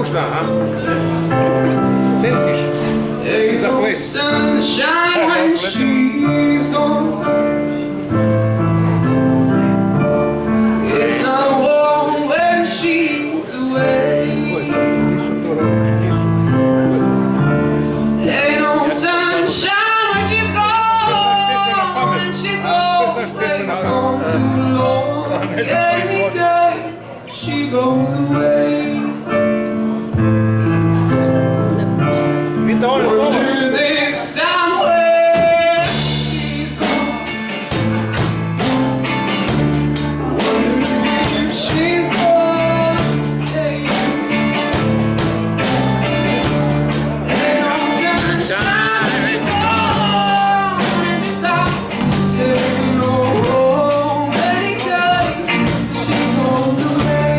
možda, a? Sentiš? Si za ples. Sunshine when she's gone. It's not warm when she's away. Ain't no sunshine when she's gone. And she's always gone too long. Any day she goes away. Wonder this time where she's gone. Wonder if she's gonna stay. Ain't no sunshine when she's gone. And it's hard to say no. Any day she goes away.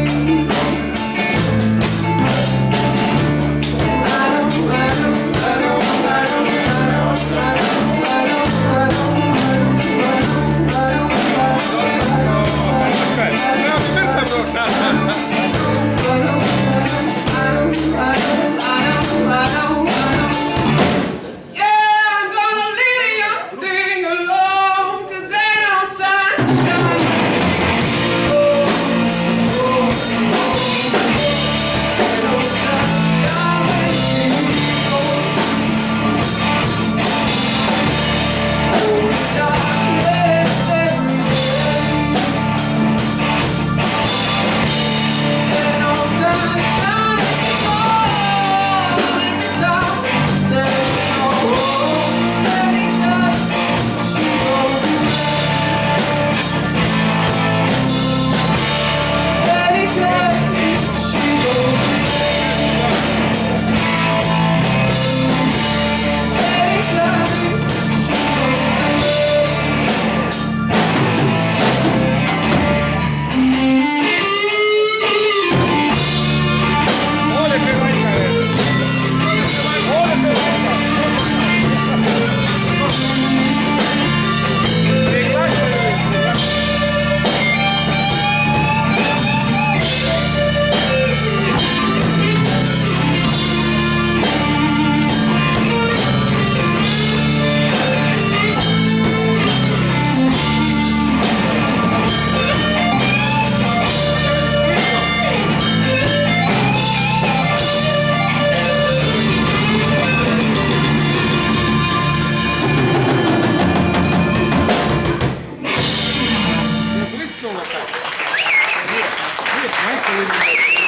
Majko